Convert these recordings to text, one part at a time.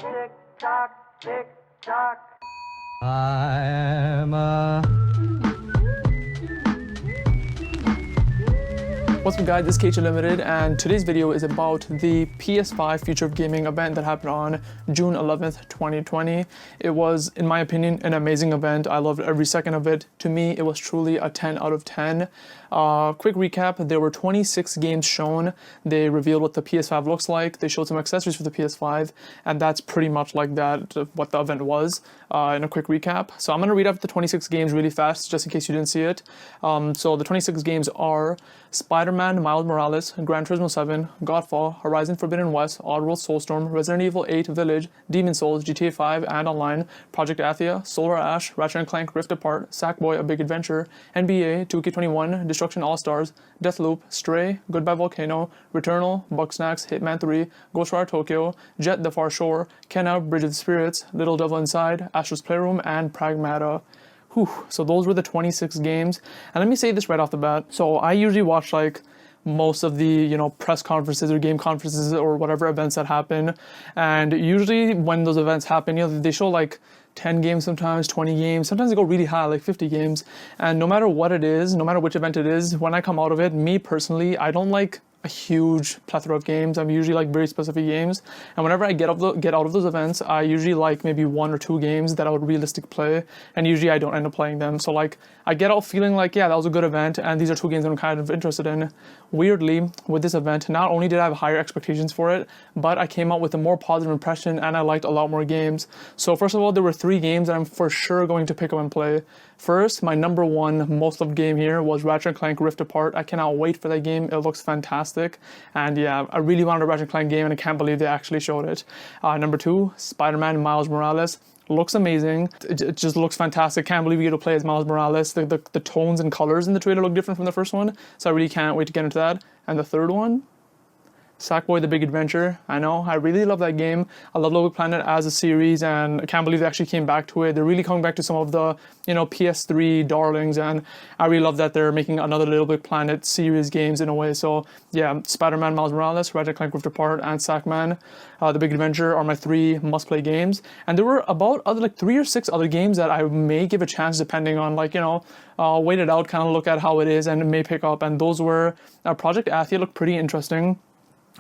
Tick tock, tick tock. I'm a... What's up guys, this is KH Limited and today's video is about the PS5 Future of Gaming event that happened on June 11th, 2020. It was, in my opinion, an amazing event. I loved every second of it. To me, it was truly a 10 out of 10. Quick recap, there were 26 games shown. They revealed what the PS5 looks like. They showed some accessories for the PS5, and that's pretty much like that, what the event was in a quick recap. So I'm going to read out the 26 games really fast, just in case you didn't see it. So the 26 games are Spider-Man Miles Morales, Gran Turismo 7, Godfall, Horizon Forbidden West, Oddworld Soulstorm, Resident Evil 8 Village, Demon's Souls, GTA 5 and Online, Project Athia, Solar Ash, Ratchet & Clank Rift Apart, Sackboy: A Big Adventure, NBA, 2K21, Destruction All-Stars, Deathloop, Stray, Goodbye Volcano, Returnal, Bugsnax, Hitman 3, Ghostwire Tokyo, Jet the Far Shore, Kenna, Bridge of the Spirits, Little Devil Inside, Astro's Playroom, and Pragmata. Whew. So those were the 26 games. And let me say this right off the bat. So I usually watch like most of the, press conferences or game conferences or whatever events that happen. And usually when those events happen, they show like 10 games sometimes, 20 games. Sometimes they go really high, like 50 games. And no matter what it is, no matter which event it is, when I come out of it, me personally, I don't like a huge plethora of games. I'm usually like very specific games, and whenever I get out of those events, I usually like maybe 1 or 2 games that I would realistically play, and usually I don't end up playing them. So like I get out feeling like, yeah, that was a good event, and these are 2 games that I'm kind of interested in. Weirdly, with this event, not only did I have higher expectations for it, but I came out with a more positive impression, and I liked a lot more games. So first of all, there were 3 games that I'm for sure going to pick up and play. First, my number 1 most loved game here was Ratchet & Clank Rift Apart. I cannot wait for that game. It looks fantastic. And yeah, I really wanted a Ratchet & Clank game, and I can't believe they actually showed it. Number 2, Spider-Man Miles Morales. Looks amazing. It just looks fantastic. Can't believe we get to play as Miles Morales. The tones and colors in the trailer look different from the first one, so I really can't wait to get into that. And the third one, Sackboy: The Big Adventure. I know, I really love that game. I love Little Big Planet as a series, and I can't believe they actually came back to it. They're really coming back to some of the, PS3 darlings, and I really love that they're making another Little Big Planet series games in a way. So yeah, Spider-Man Miles Morales, Ratchet & Clank Rift Apart, and Sackman, The Big Adventure are my 3 must-play games. And there were about 3 or 6 other games that I may give a chance depending on wait it out, kind of look at how it is, and may pick up. And those were Project Athia looked pretty interesting.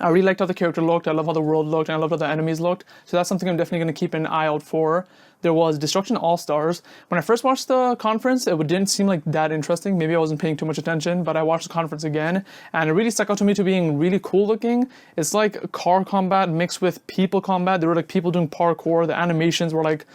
I really liked how the character looked, I love how the world looked, and I loved how the enemies looked. So that's something I'm definitely going to keep an eye out for. There was Destruction All-Stars. When I first watched the conference, it didn't seem like that interesting. Maybe I wasn't paying too much attention, but I watched the conference again, and it really stuck out to me to being really cool looking. It's like car combat mixed with people combat. There were like people doing parkour. The animations were like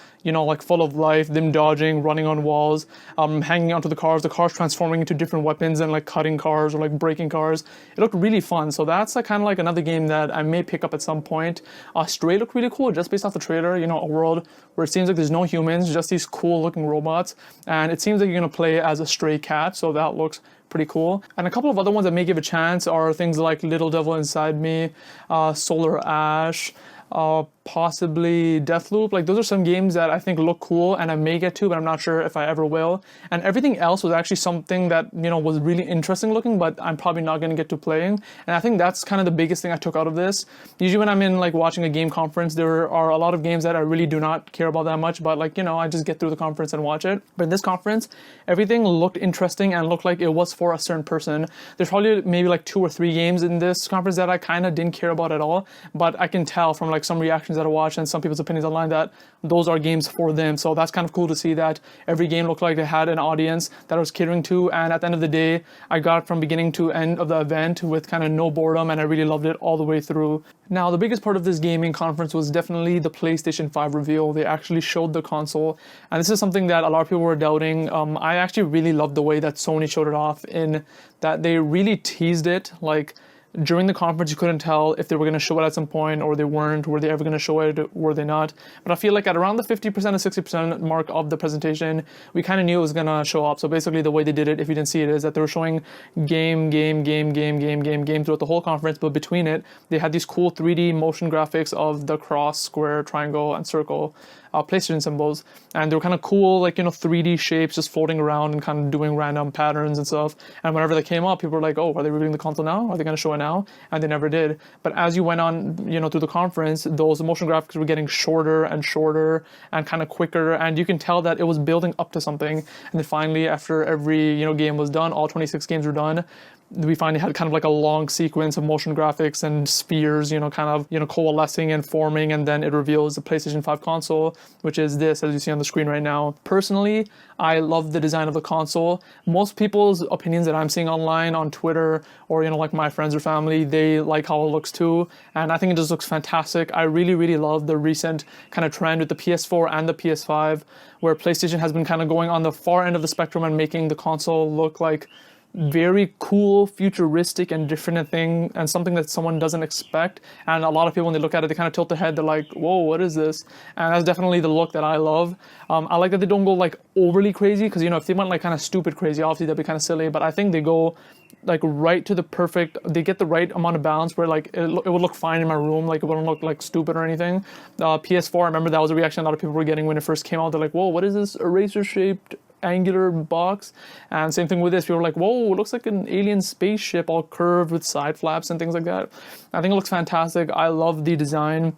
full of life, them dodging, running on walls, hanging onto the cars transforming into different weapons and like cutting cars or like breaking cars. It looked really fun. So that's kind of like another game that I may pick up at some point. Stray looked really cool just based off the trailer. A world where it seems like there's no humans, just these cool looking robots, and it seems like you're going to play as a stray cat, so that looks pretty cool. And a couple of other ones that may give a chance are things like Little Devil Inside Me, Solar Ash, possibly Deathloop. Like those are some games that I think look cool and I may get to, but I'm not sure if I ever will. And everything else was actually something that was really interesting looking, but I'm probably not going to get to playing. And I think that's kind of the biggest thing I took out of this. Usually when I'm in like watching a game conference, there are a lot of games that I really do not care about that much, but I just get through the conference and watch it. But in this conference, everything looked interesting and looked like it was for a certain person. There's probably maybe like 2 or 3 games in this conference that I kind of didn't care about at all, but I can tell from like some reactions that I watched and some people's opinions online that those are games for them. So that's kind of cool to see that every game looked like they had an audience that I was catering to, and at the end of the day, I got from beginning to end of the event with kind of no boredom, and I really loved it all the way through. Now, the biggest part of this gaming conference was definitely the PlayStation 5 reveal. They actually showed the console, and this is something that a lot of people were doubting. I actually really loved the way that Sony showed it off, in that they really teased it. Like during the conference, you couldn't tell if they were going to show it at some point or they weren't. Were they ever going to show it? Were they not? But I feel like at around the 50% or 60% mark of the presentation, we kind of knew it was going to show up. So basically the way they did it, if you didn't see it, is that they were showing game throughout the whole conference, but between it, they had these cool 3D motion graphics of the cross, square, triangle, and circle PlayStation symbols, and they were kind of cool, like 3D shapes just floating around and kind of doing random patterns and stuff. And whenever they came up, people were like, "Oh, are they revealing the console now? Are they going to show it now?" now, and they never did. But as you went on, through the conference, those motion graphics were getting shorter and shorter and kind of quicker, and you can tell that it was building up to something. And then finally, after every game was done, all 26 games were done, we finally had kind of like a long sequence of motion graphics and spheres, coalescing and forming, and then it reveals the PlayStation 5 console, which is this, as you see on the screen right now. Personally, I love the design of the console. Most people's opinions that I'm seeing online on Twitter or, like my friends or family, they like how it looks too, and I think it just looks fantastic. I really, really love the recent kind of trend with the PS4 and the PS5, where PlayStation has been kind of going on the far end of the spectrum and making the console look like very cool, futuristic, and different thing, and something that someone doesn't expect. And a lot of people, when they look at it, they kind of tilt their head. They're like, whoa, what is this? And that's definitely the look that I love. I like that they don't go like overly crazy, because if they went like kind of stupid crazy, obviously that'd be kind of silly, but I think they go like right to the perfect, they get the right amount of balance where like it would look fine in my room, like it wouldn't look like stupid or anything. PS4, I remember that was a reaction a lot of people were getting when it first came out. They're like, whoa, what is this eraser shaped angular box? And same thing with this, people were like, whoa, it looks like an alien spaceship all curved with side flaps and things like that. I think it looks fantastic. I love the design.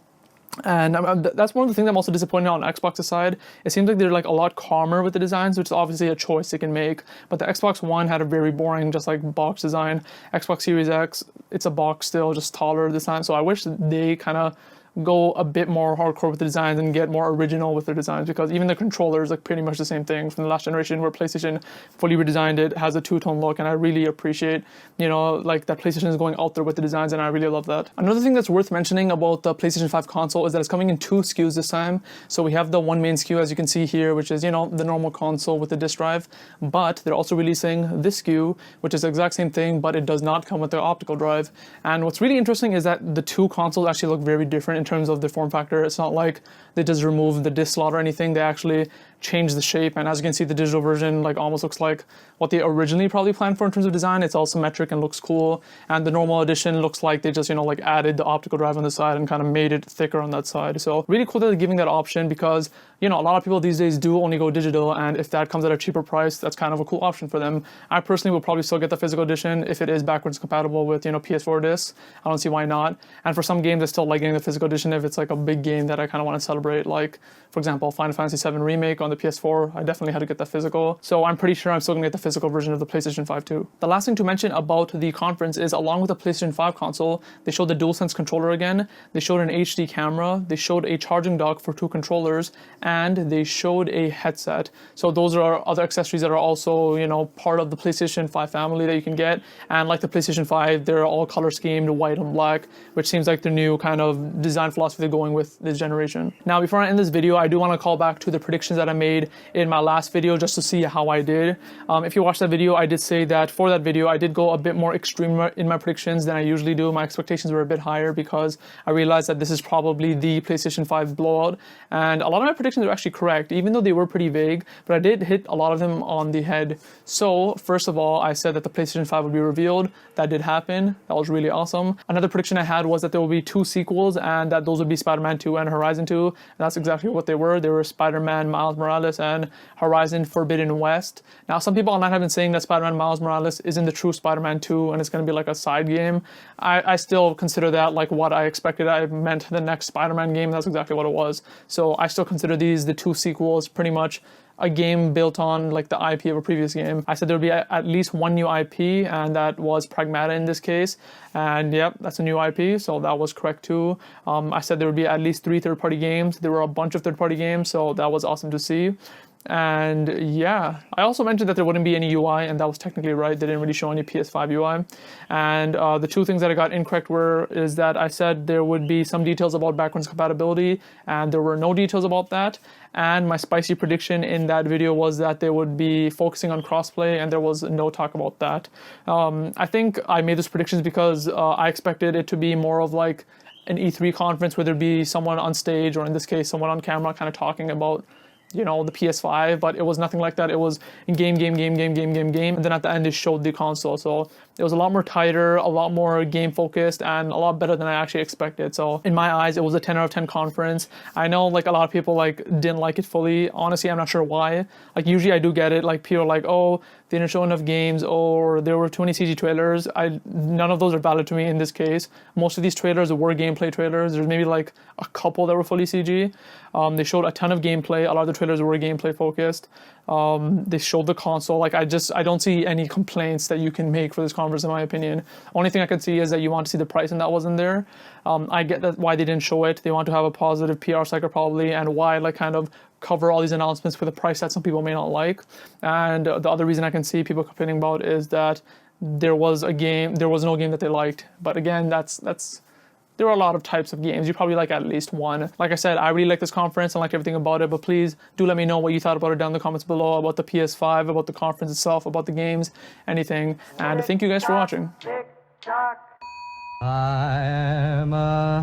And that's one of the things I'm also disappointed on Xbox's side. It seems like they're like a lot calmer with the designs, which is obviously a choice they can make. But the Xbox One had a very boring, just like box design. Xbox Series X, it's a box still, just taller this time. So I wish they kind of go a bit more hardcore with the designs and get more original with their designs, because even the controller is like pretty much the same thing from the last generation, where PlayStation fully redesigned it, has a two-tone look, and I really appreciate, like that PlayStation is going out there with the designs, and I really love that. Another thing that's worth mentioning about the PlayStation 5 console is that it's coming in two SKUs this time. So we have the one main SKU, as you can see here, which is, the normal console with the disc drive, but they're also releasing this SKU, which is the exact same thing, but it does not come with the optical drive. And what's really interesting is that the two consoles actually look very different in terms of the form factor. It's not like they just remove the disc slot or anything. They actually change the shape, and as you can see, the digital version like almost looks like what they originally probably planned for in terms of design. It's all symmetric and looks cool, and the normal edition looks like they just like added the optical drive on the side and kind of made it thicker on that side. So really cool that they're giving that option, because a lot of people these days do only go digital, and if that comes at a cheaper price, that's kind of a cool option for them. I personally will probably still get the physical edition if it is backwards compatible with PS4 discs. I don't see why not. And for some games, I still like getting the physical edition if it's like a big game that I kind of want to celebrate, like for example Final Fantasy 7 Remake on the PS4. I definitely had to get that physical, so I'm pretty sure I'm still gonna get the physical version of the PlayStation 5 too. The last thing to mention about the conference is, along with the PlayStation 5 console, they showed the DualSense controller again, they showed an HD camera, they showed a charging dock for two controllers, and they showed a headset. So those are other accessories that are also part of the PlayStation 5 family that you can get. And like the PlayStation 5, they're all color schemed white and black, which seems like the new kind of design philosophy they're going with this generation. Now, before I end this video, I do want to call back to the predictions that I made in my last video, just to see how I did. If you watched that video, I did say that for that video I did go a bit more extreme in my predictions than I usually do. My expectations were a bit higher because I realized that this is probably the PlayStation 5 blowout, and a lot of my predictions were actually correct, even though they were pretty vague, but I did hit a lot of them on the head. So first of all, I said that the PlayStation 5 would be revealed. That did happen. That was really awesome. Another prediction I had was that there will be two sequels, and that those would be Spider-Man 2 and Horizon 2. And that's exactly what they were. They were Spider-Man Miles Morales and Horizon Forbidden West. Now, some people online have been saying that Spider-Man Miles Morales isn't the true Spider-Man 2 and it's going to be like a side game. I still consider that like what I expected. I meant the next Spider-Man game. That's exactly what it was. So I still consider these the two sequels, pretty much a game built on like the IP of a previous game. I said there would be at least one new IP, and that was Pragmata in this case. And yep, that's a new IP, so that was correct too. I said there would be at least 3 third-party games. There were a bunch of third-party games, so that was awesome to see. And yeah, I also mentioned that there wouldn't be any UI, and that was technically right. They didn't really show any PS5 UI. And the two things that I got incorrect is that I said there would be some details about backwards compatibility, and there were no details about that. And my spicy prediction in that video was that they would be focusing on crossplay, and there was no talk about that. I think I made those predictions because I expected it to be more of like an E3 conference where there'd be someone on stage, or in this case, someone on camera kind of talking about the PS5, but it was nothing like that. It was game, and then at the end it showed the console. So It was a lot more tighter, a lot more game focused, and a lot better than I actually expected. So in my eyes, it was a 10 out of 10 conference. I know like a lot of people like didn't like it fully. Honestly, I'm not sure why. Like usually I do get it. Like people are like, oh, they didn't show enough games, or there were too many CG trailers. None of those are valid to me in this case. Most of these trailers were gameplay trailers. There's maybe like a couple that were fully CG. They showed a ton of gameplay. A lot of the trailers were gameplay focused. They showed the console. Like I don't see any complaints that you can make for this conference in my opinion. Only thing I could see is that you want to see the price and that wasn't there. I get that why they didn't show it. They want to have a positive PR cycle probably, and why like kind of cover all these announcements with a price that some people may not like. And the other reason I can see people complaining about is that there was no game that they liked. But again, there are a lot of types of games. You probably like at least one. Like I said, I really like this conference. I like everything about it, but please do let me know what you thought about it down in the comments below, about the PS5, about the conference itself, about the games, anything. And thank you guys for watching. Tick tock. I am a